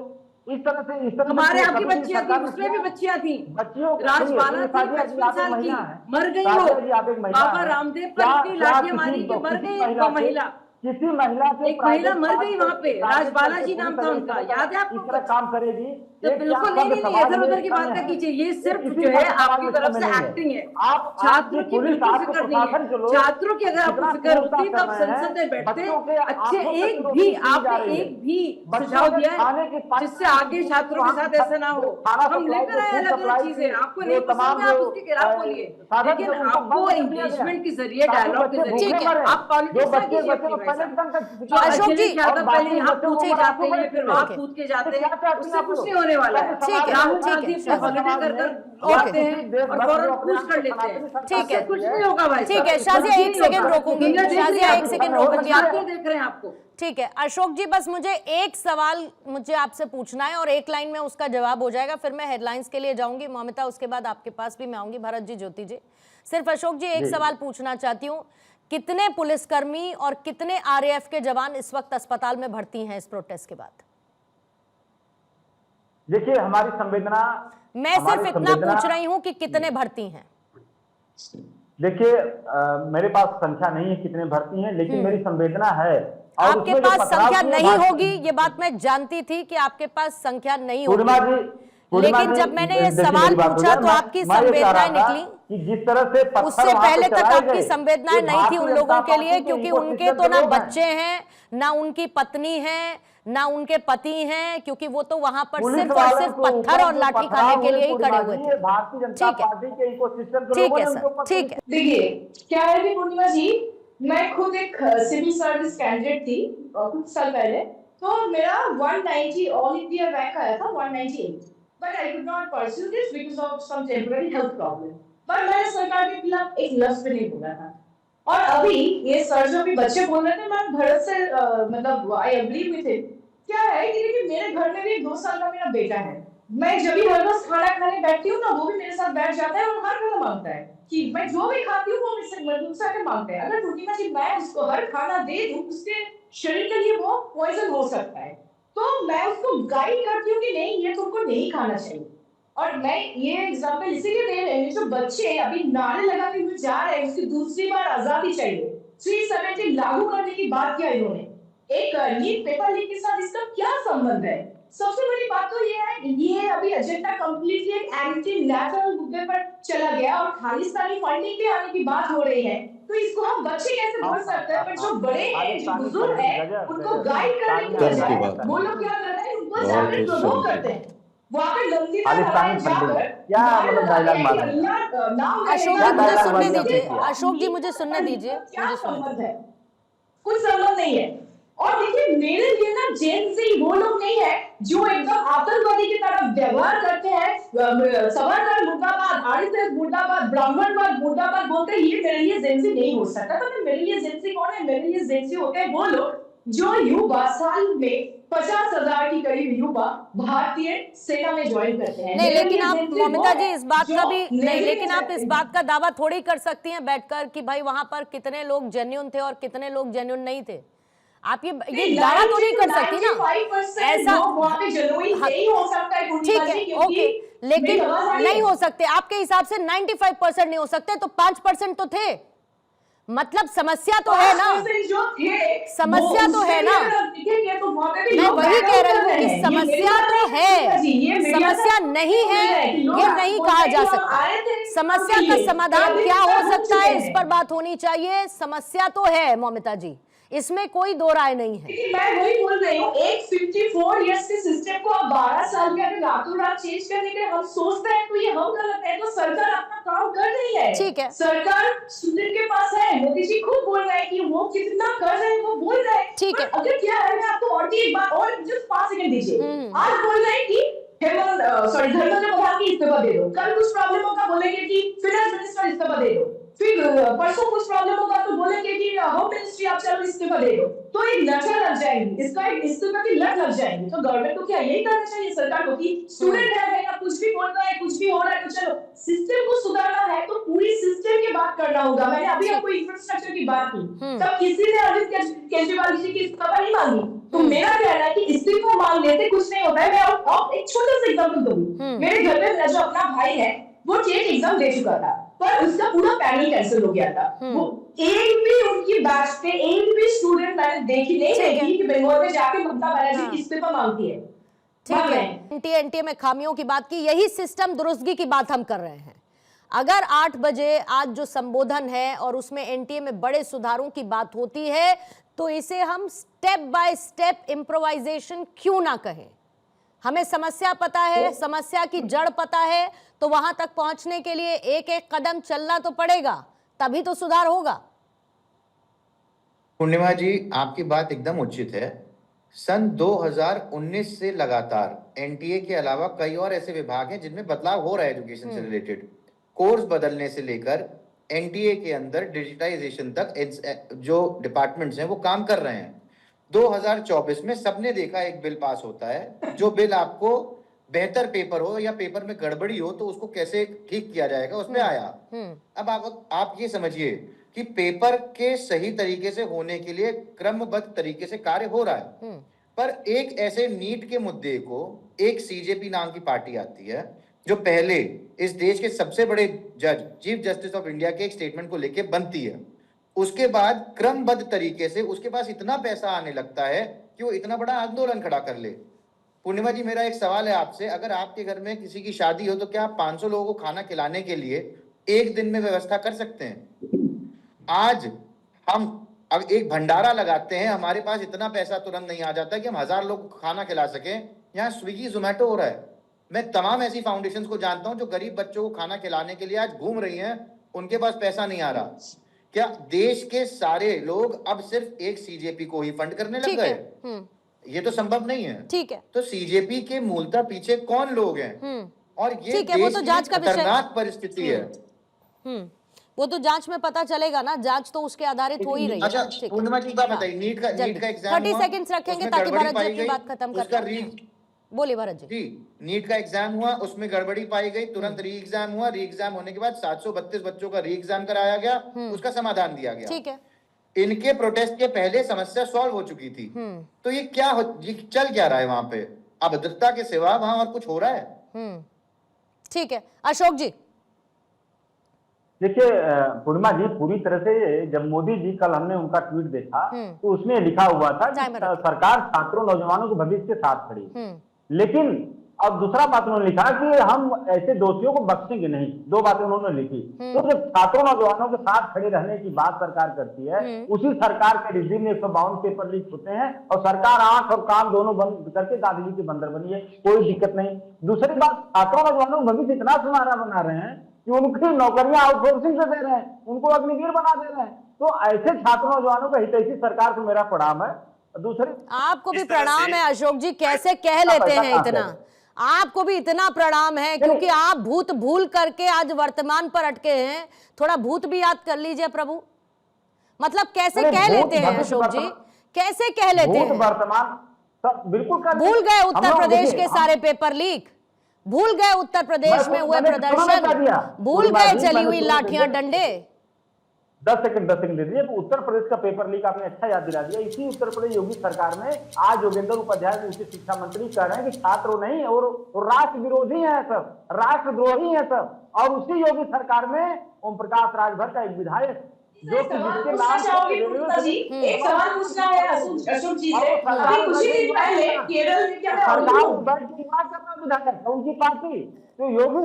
इस तरह से हमारे आपकी बच्चियां थी, उसमें भी बच्चियां थी। राजबाला थी 55 साल की, मर गई वो। बाबा रामदेव पर इतनी लाठियां मारी कि मर गई एक महिला, किसी महिला के एक महिला मर गई वहाँ पे। राजबाला जी नाम था उनका, याद है आपको? इस तरह काम करेगी तो बिल्कुल नहीं, इधर उधर की बात ना कीजिए। ये सिर्फ जो है आपकी तरफ से एक्टिंग है। आप छात्रों की बिल्कुल फिक्र नहीं है। छात्रों की अगर आपको फिक्र होती तो आप संसद में बैठते। अच्छे एक भी आपने एक भी सुझाव दिया है जिससे आगे छात्रों के साथ ऐसा ना हो। हम लेकर आए अलग अलग चीजें, आपको नहीं पसंद है आप उसके खिलाफ बोलिए, लेकिन आपको एंगेजमेंट के जरिए, डायलॉग के जरिए आप पॉलिटिक्स पहले साहब। एकदम जो अशोक जी, अखिलेश यादव और पहले यहाँ बाकी पूछे बच्चों को जाते आपको हैं, फिर बड़े वहाँ ठीक है। पूछ के जाते तो क्या हैं, चाहती हैं उससे आप कुछ लोग? नहीं होने वाला है। ठीक है, राहुल ठीक गांधी है, अपने हॉलिडे कर कर ओके। आते हैं और फौरन पूछ कर लेते हैं। ठीक है। उससे कुछ नहीं होगा भाई ठीक साहब, है, शाजिया, कुछ एक नहीं सेकंड होगा। रोकूंगी। दुनिया देख रही शाजिया, है एक आपको। सेकंड रोकूंगी आप आपको। क्या देख रहे हैं आपको? ठीक है अशोक जी, बस मुझे एक सवाल मुझे आपसे पूछना है और एक लाइन में उसका जवाब हो जाएगा, फिर मैं हेडलाइंस के लिए जाऊंगी। मौमिता, उसके बाद आपके पास भी मैं आऊंगी। भरत जी, ज्योति जी, सिर्फ अशोक जी एक सवाल पूछना चाहती हूँ, कितने पुलिसकर्मी और कितने आरएएफ के जवान इस वक्त अस्पताल में भर्ती हैं इस प्रोटेस्ट के बाद? देखिए, हमारी संवेदना, मैं सिर्फ इतना पूछ रही हूँ कि कितने भर्ती हैं। देखिए, मेरे पास संख्या नहीं है कितने भर्ती हैं, लेकिन मेरी संवेदना है। और आपके उसमें जो पास पथराव संख्या की नहीं बात- होगी, ये बात मैं जानती थी कि आपके पास संख्या नहीं पूर्णिमा होगी, लेकिन जब मैंने ये देखिए, सवाल मेरी बात हो पूछा जाए, तो आपकी मैं ये कह रहा संवेदनाएं था निकली। कि जिस तरह से पत्थर उससे वहां पे पहले तक चलाए आपकी गए, संवेदनाएं ये नहीं थी भारतीय उन जनता लोगों के लिए, पार्टी क्योंकि ecosystem उनके तो के ना लोग हैं। बच्चे हैं, ना उनकी पत्नी है, ना उनके पति हैं, क्योंकि वो तो वहां पर पुलिस सिर्फ और वालों सिर्फ के पत्थर ऊपर और जो लाठी पथराव खाने के हुए, लिए ही खड़े पूर्णिमा हुए जी, थे। ये भारतीय जनता ठीक है, पार्टी के इकोसिस्टम के ठीक लोगों है ने उनके सर, ऊपर ठीक है। देखिए, क्या है कि पूर्णिमा जी, मैं खुद एक सिविल सर्विस कैंडिडेट थी कुछ साल पहले, तो मेरा 190 ऑल इंडिया रैंक आया था, 198, but I could not pursue this because of some temporary health problem. पर मैंने सरकार के खिलाफ एक लफ्ज भी नहीं बोला था। और अभी ये सर जो भी बच्चे बोल रहे थे, मैं भरत से मतलब आई एग्री विद इट। क्या है कि देखिए, मेरे घर में भी 2 साल का मेरा बेटा है। मैं जब भी हर रोज खाना खाने बैठती हूँ ना, वो भी मेरे साथ बैठ जाता है और हर खाना मांगता है कि मैं जो भी खाती हूँ वो मुझसे आके मांगता है। अगर पूर्णिमा जी मैं उसको हर खाना दे दूं, उसके शरीर के लिए वो पॉइजन हो सकता है। तो मैं उसको गाइड करती हूँ कि नहीं, ये तुमको नहीं खाना चाहिए। और मैं ये एग्जांपल इसीलिए दे रही हूँ, जो बच्चे अभी नारे लगाते हुए जा रहे हैं, उसकी दूसरी बार आजादी चाहिए, 370 लागू करने की बात किया इन्होंने। एक नीट पेपर लीक के साथ इसका क्या संबंध है? सबसे बड़ी बात तो ये है, ये अभी एजेंडा कंप्लीटली एक एंटी नेशनल मुद्दे पर चला गया और खालिस्तानी फंडिंग पे आने की बात हो रही है। तो इसको हम बच्चे कैसे बोल सकते हैं? पर जो बड़े हैं, जो बुजुर्ग हैं, उनको गाइड करने की बजाय वो लोग क्या कर रहे हैं, उनको जाकर प्रमोट करते हैं। वहाँ पे लंबी जाकर क्या मतलब डायलॉग मार रहे हैं? अशोक जी मुझे सुनने दीजिए, अशोक जी मुझे सुनने दीजिए, क्या मुझे सुनने संबंध है? कुछ संबंध नहीं है। और देखिए, मेरे लिए ना जेन ज़ी वो लोग नहीं है जो एकदम आतंकवादी की तरह व्यवहार करते हैं, सवर्णवाद मुर्दाबाद, आरएसएस मुर्दाबाद, ब्राह्मणवाद मुर्दाबाद बोलते हैं। ये मेरे लिए जेन ज़ी नहीं हो सकता। तो मेरे लिए जेन ज़ी कौन है? मेरे लिए जेन ज़ी होते हैं वो लोग जो युवा साल में 50,000 की करीब युवा भारतीय सेना में ज्वाइन करते हैं। नहीं, लेकिन आप Gen Z ममिता वो जी है इस बात का जो भी नहीं, नहीं लेकिन आप इस सकते। बात का दावा थोड़ी कर सकती हैं बैठकर कि भाई वहां पर कितने लोग जेन्युइन थे और कितने लोग जेन्युइन नहीं थे। आप ये दावा तो नहीं कर सकती ना, ऐसा नहीं हो सकता है। ठीक है, ओके, लेकिन नहीं हो सकते आपके हिसाब से 95% नहीं हो सकते, तो 5% तो थे। मतलब समस्या तो है ना, समस्या तो है ना। मैं वही कह रही हूँ कि समस्या तो है, समस्या नहीं है ये नहीं कहा जा सकता। समस्या का समाधान क्या हो सकता है, इस पर बात होनी चाहिए। समस्या तो है ममिता जी, इसमें कोई दो राय नहीं है। मैं वही बोल रही हूँ, एक 54 इयर्स के सिस्टम को अब 12 साल के अगर रातों रात चेंज करने के हम सोचते हैं तो ये हम गलत है। तो सरकार अपना काम कर रही है। ठीक है, सरकार स्टूडेंट के पास है। मोदी जी खुद बोल रहे हैं कि वो कितना कर रहे हैं, वो बोल रहे हैं। ठीक है, अगर क्या है, मैं आपको और एक बात और जस्ट 5 सेकंड दीजिए। आज बोल रहे हैं कि धर्मेंद्र प्रधान की इस्तीफा दे दो, कल कुछ प्रॉब्लम होगा बोलेंगे कि फाइनेंस मिनिस्टर इस्तीफा दे दो, फिर परसों कुछ प्रॉब्लम होगा तो बोलेंगे कि होम मिनिस्ट्री आप चलो इस्तीफा दे दो। तो एक नजर लग जाएगी, इसका एक इस्तीफा की लत लग जाएगी। तो गवर्नमेंट को क्या यही करना चाहिए सरकार को कि स्टूडेंट है या कुछ भी बोल रहा है, कुछ भी हो रहा है, तो चलो सिस्टम को सुधारना है तो पूरी सिस्टम की बात करना होगा। मैंने अभी आपको इंफ्रास्ट्रक्चर की बात की, तब किसी ने अरविंद केजरीवाल जी की इस्तीफा नहीं मांगी। तो मेरा कहना है कि इस्तीफा मांग लेते कुछ नहीं होता है। मैं आप एक छोटा सा एग्जांपल दूंगी। मेरे घर में मेरा जो अपना भाई है वो टेट एग्जाम दे चुका था, पर उसका पूरा पैनल कैंसिल हो गया था। वो एक भी उनकी बैच पे एक भी स्टूडेंट मैंने देखी नहीं देखी कि बंगाल में जाके ममता बनर्जी की इस्तीफा मांगती है। ठीक है, एनटीए में खामियों की बात की, यही सिस्टम दुरुस्तगी की बात हम कर रहे हैं। अगर 8 बजे आज जो संबोधन है और उसमें एनटीए में बड़े सुधारों की बात होती है तो इसे हम स्टेप बाय स्टेप इम्प्रोवाइजेशन क्यों ना कहें। हमें समस्या पता है, समस्या की जड़ पता है, तो वहां तक पहुंचने के लिए एक एक कदम चलना तो पड़ेगा, तभी तो सुधार होगा। पूर्णिमा जी, आपकी बात एकदम उचित है। सन 2019 से लगातार एनटीए के अलावा कई और ऐसे विभाग हैं जिनमें बदलाव हो रहा है एजुकेशन से रिलेटेड। कोर्स बदलने से लेकर एनटीए के अंदर डिजिटाइजेशन तक जो डिपार्टमेंट्स हैं वो काम कर रहे हैं। 2024 में सबने देखा एक बिल पास होता है, जो बिल आपको बेहतर पेपर हो या पेपर में गड़बड़ी हो तो उसको कैसे ठीक किया जाएगा उसमें आया। अब आप ये समझिए कि पेपर के सही तरीके से होने के लिए क्रमबद्ध तरीके से कार्य हो रहा है, पर एक ऐसे नीट के मुद्दे को एक सीजेपी नाम की पार्टी आती है जो पहले इस देश के सबसे बड़े जज चीफ जस्टिस ऑफ इंडिया के एक स्टेटमेंट को लेके बनती है। उसके बाद क्रमबद्ध तरीके से उसके पास इतना पैसा आने लगता है कि वो इतना बड़ा आंदोलन खड़ा कर ले। पूर्णिमा जी, मेरा एक सवाल है आपसे, अगर आपके घर में किसी की शादी हो तो क्या आप 500 लोगों को खाना खिलाने के लिए एक दिन में व्यवस्था कर सकते हैं? आज हम अब एक भंडारा लगाते हैं, हमारे पास इतना पैसा तुरंत नहीं आ जाता कि हम 1000 लोग को खाना खिला सकें। यहाँ स्विगी जोमेटो हो रहा है। मैं तमाम ऐसी फाउंडेशंस को जानता हूं जो गरीब बच्चों को खाना खिलाने के लिए आज घूम रही हैं, उनके पास पैसा नहीं आ रहा। क्या देश के सारे लोग अब सिर्फ एक सीजेपी को ही फंड करने लग गए? ये तो संभव नहीं है। ठीक है, तो सीजेपी के मूलतः पीछे कौन लोग हैं? और ये ठीक है, वो तो जांच का विषय, खतरनाक परिस्थिति है। वो तो जांच में पता चलेगा ना, जांच तो उसके आधारित हो ही रही है। अच्छा, ठीक है, पूर्णिमा जी बात बताइए, नीट का एग्जाम 30 सेकंड्स रखेंगे ताकि भरत जी अपनी बात खत्म कर पाए। बोलिए भरत जी। नीट का एग्जाम हुआ, उसमें गड़बड़ी पाई गई, तुरंत री एग्जाम हुआ, री एग्जाम होने के बाद 732 बच्चों का री एग्जाम कराया गया, उसका समाधान दिया गया। ठीक है, इनके प्रोटेस्ट के पहले समस्या सॉल्व हो चुकी थी। तो ये चल क्या रहा है वहां पे? अभद्रता के सिवा वहां और कुछ हो रहा है? ठीक है, अशोक जी। देखिए पूर्णिमा जी, पूरी तरह से जब मोदी जी, कल हमने उनका ट्वीट देखा तो उसमें लिखा हुआ था कि सरकार छात्रों नौजवानों के भविष्य के साथ खड़ी। लेकिन अब दूसरा बात उन्होंने लिखा कि हम ऐसे दोषियों को बख्शेंगे नहीं। दो बातें उन्होंने लिखी। तो जब छात्रों नौजवानों के साथ खड़े रहने की बात सरकार करती है, उसी सरकार के रिजीम में 152 पेपर लीक होते हैं और सरकार आंख और कान दोनों बंद करके गांधी जी के बंदर बनी है, कोई दिक्कत नहीं। दूसरी बात, छात्रों नौजवानों को भविष्य इतना सुनहरा बना रहे हैं कि उनकी नौकरियां आउटसोर्सिंग से दे रहे हैं, उनको अग्निवीर बना दे रहे हैं। तो ऐसे छात्र नौजवानों का हितैषी सरकार को मेरा प्रणाम है। दूसरे आपको भी प्रणाम है अशोक जी, कैसे कह लेते हैं इतना, आपको भी इतना प्रणाम है क्योंकि आप भूत भूल करके आज वर्तमान पर अटके हैं। थोड़ा भूत भी याद कर लीजिए प्रभु। मतलब कैसे कह लेते हैं अशोक जी, कैसे कह लेते हैं? वर्तमान बिल्कुल भूल गए उत्तर प्रदेश के सारे पेपर लीक, भूल गए उत्तर प्रदेश में हुए प्रदर्शन, भूल गए चली हुई लाठियां डंडे। 10 सेकंड दे दीजिए। उत्तर प्रदेश का पेपर लीक आपने अच्छा याद दिला दिया। इसी उत्तर प्रदेश योगी सरकार में आज योगेंद्र उपाध्याय उच्च शिक्षा मंत्री कह रहे हैं कि छात्र नहीं और राष्ट्र विरोधी हैं सब, राष्ट्रद्रोही हैं सब। और उसी योगी सरकार में ओम प्रकाश राजभर का एक विधायक जो कि जिसके नाम एक सवाल पूछना है अशोक जी से। अभी कुछ ही दिन पहले केरल में क्या है, उनकी पार्टी तो योगी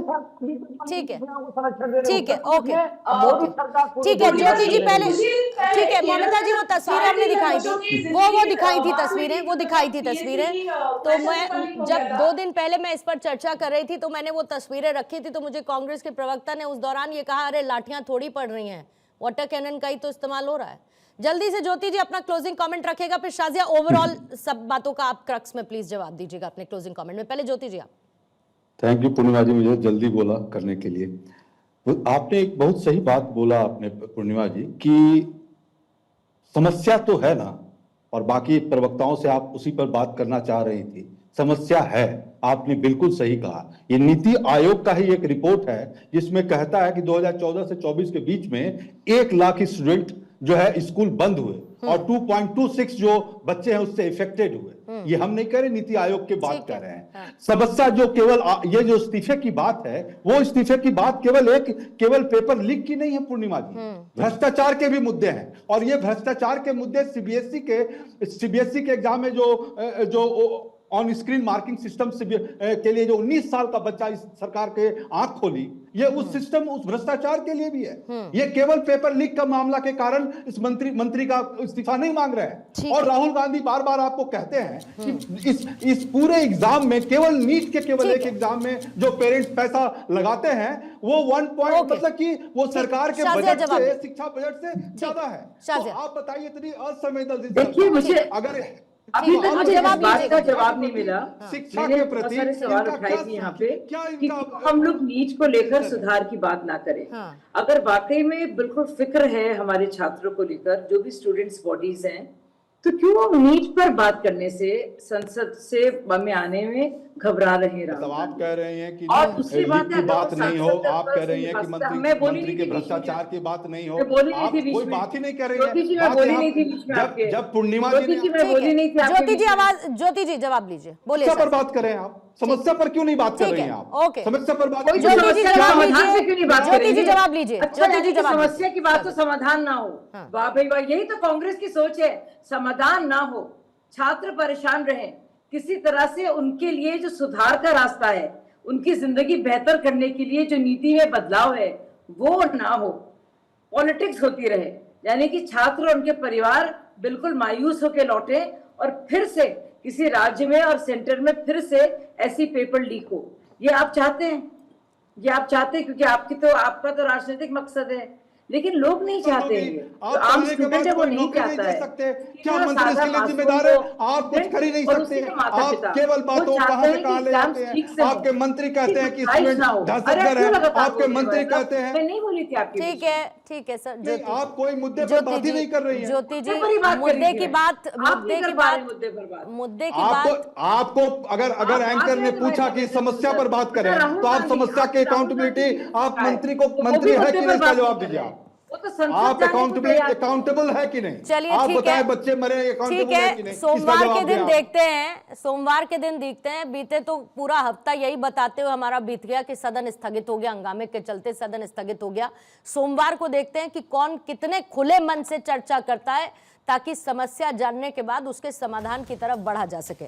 ठीक है, संरक्षण ठीक है, ओके, ठीक है ज्योति जी पहले, ठीक है ममता जी, वो तस्वीरें हमने दिखाई थी, वो दिखाई थी तस्वीरें, वो दिखाई थी तस्वीरें। तो मैं जब 2 दिन पहले मैं इस पर चर्चा कर रही थी तो मैंने वो तस्वीरें रखी थी, तो मुझे कांग्रेस के प्रवक्ता ने उस दौरान ये कहा, अरे लाठियां थोड़ी पड़ रही हैं, वाटर कैनन का ही तो इस्तेमाल हो रहा है। जल्दी से ज्योति जी अपना क्लोजिंग कमेंट रखेगा, फिर शाजिया ओवरऑल सब बातों का आप क्रक्स में प्लीज जवाब दीजिएगा अपने क्लोजिंग कमेंट में। पहले ज्योति जी आप। थैंक यू पूर्णिमा जी, मुझे जल्दी बोला करने के लिए। आपने एक बहुत सही बात बोला आपने पूर्णिमा जी कि समस्या तो है ना, और बाकी प्रवक्ताओं से आप उसी पर बात करना चाह रही थी। समस्या है, आपने बिल्कुल सही कहा। ये नीति आयोग का ही एक रिपोर्ट है जिसमें कहता है कि 2014 से 24 के बीच में 1 लाख स्टूडेंट जो है स्कूल बंद हुए और 2.26 जो बच्चे हैं उससे इफेक्टेड हुए। ये हम नहीं कह रहे, नीति आयोग की बात कर रहे हैं। समस्या जो केवल ये जो इस्तीफे की बात है, वो इस्तीफे की बात केवल पेपर लीक की नहीं है पूर्णिमा जी, भ्रष्टाचार के भी मुद्दे हैं। और ये भ्रष्टाचार के मुद्दे सीबीएसई के एग्जाम में जो ऑन स्क्रीन मार्किंग सिस्टम से के लिए जो 19 साल का बच्चा इस सरकार के आंख खोली, ये उस सिस्टम, उस भ्रष्टाचार के लिए भी है। ये केवल पेपर लीक का मामला के कारण इस मंत्री का इस्तीफा नहीं मांग रहे हैं। और राहुल गांधी बार बार आपको कहते हैं कि इस पूरे एग्जाम में, केवल नीट के केवल एक एग्जाम में जो पेरेंट्स पैसा लगाते हैं वो 1 पॉइंट मतलब कि वो सरकार के बजट से, शिक्षा बजट से ज्यादा है। तो आप बताइए, इतनी असंवेदनशील देखिए, मुझे अगर अभी तक मुझे इस जवाब बात का दीजिए। जवाब नहीं मिला। शिक्षा मैंने के बहुत प्रति सारे सवाल इनका उठाए क्या- थे यहाँ पे क्या कि इनका- हम लोग नीट को लेकर सुधार की बात ना करें। हाँ। अगर वाकई में बिल्कुल फिक्र है हमारे छात्रों को लेकर, जो भी स्टूडेंट्स बॉडीज हैं, तो क्यों नीट पर बात करने से, संसद से में आने में घबरा रहे हैं? मतलब आप कह रहे हैं कि और दूसरी लीक बात की है, बात अगर नहीं हो, संसद आप कह रही हैं कि मैं बोली मंत्री नहीं के थी बीच में। भ्रष्टाचार की बात नहीं हो, मैं बोली नहीं आप थी बीच कोई में। बात ही नहीं कर रही ज्योति जी, है। मैं बात बोली यहाँ- नहीं थी बीच में आपके। जब पूर्णिमा ज्योति जी जी, ने मैं बोली नहीं थी आपके ज्योति बीच जी में। आवाज, ज्योति जी जवाब लीजिए, बोलिए समस्या सर। पर बात करें आप, समस्या पर क्यों नहीं बात कर ठीक रही है, हैं आप? ओके। समस्या पर बात कोई क्यों- ज्योति जी समस्या के जवाब समाधान लीजिए। पे क्यों नहीं बात ज्योति जी करेंगे? जवाब लीजिए। अच्छा, ज्योति यानी जी कि जवाब समस्या लीजिए। की बात तो समाधान ना हो। हाँ। वाह भाई वाह, यही तो कांग्रेस की सोच है, समाधान ना हो, छात्र परेशान रहे, किसी तरह से उनके लिए जो सुधार का रास्ता है, उनकी जिंदगी बेहतर करने के लिए जो नीति में बदलाव है वो ना हो, पॉलिटिक्स होती रहे, यानी कि छात्र और उनके परिवार बिल्कुल मायूस होकर लौटे और फिर से किसी राज्य में और सेंटर में फिर से ऐसी पेपर लीक हो। ये आप चाहते हैं, ये आप चाहते हैं, क्योंकि आपका तो राजनीतिक मकसद है, लेकिन लोग नहीं चाहते हैं। आप आम पढ़ने के स्टूडेंट बाद है वो कोई नहीं नौकरी चाहता नहीं दे है। सकते? कि क्या जो मंत्री इसके सादा लिए मासूम जिम्मेदार है? को आप कुछ कर ही नहीं और सकते। उसके माता आप पिता केवल वो बातों चाहते कहां से हैं कहां कि ले एग्जाम जाते ठीक हैं। से हो, आपके मंत्री कहते हैं कि बारिश स्टूडेंट ना हो। अरे दहशतगर्द क्यों है, लगातार आपके बोल रहे मंत्री हो? कहते हैं। मैं नहीं बोली थी आपके ठीक बीच में। है, ठीक है सर। नहीं, आप कोई मुद्दे पर ज्योति बात ही नहीं कर रही हैं। ज्योति जी, मुद्दे पर ही बात कर मुद्दे रही थी की मैं। बात, आप मुद्दे नहीं की कर पा रहे बात, मुद्दे पर बात। मुद्दे की बात। आपको अगर आप एंकर ने बात पूछा करें कि तो समस्या पर बात करें, राहुल तो आप गांधी, समस्या के राहुल अकाउंटेबिलिटी, गांधी आप है। मंत्री को, तो वो मंत्री भी है मुद्दे कि पर नहीं, इसका बात जवाब नहीं कर दीजिए रहे। आप। वो तो संसद आप जाने को तैयार नहीं। अकाउंटेबल है कि नहीं? चलिए, आप ठीक बताएं, है। बच्चे मरे, अकाउंटेबल ठीक है कि है, नहीं? सोमवार इसका के जवाब दिन दें आप। देखते हैं, सोमवार के दिन देखते हैं। बीते तो पूरा हफ्ता यही बताते हुए हमारा बीत गया कि सदन स्थगित हो गया, हंगामे के चलते सदन स्थगित हो गया। सोमवार को देखते हैं कि कौन कितने खुले मन से चर्चा करता है, ताकि समस्या जानने के बाद उसके समाधान की तरफ बढ़ा जा सके।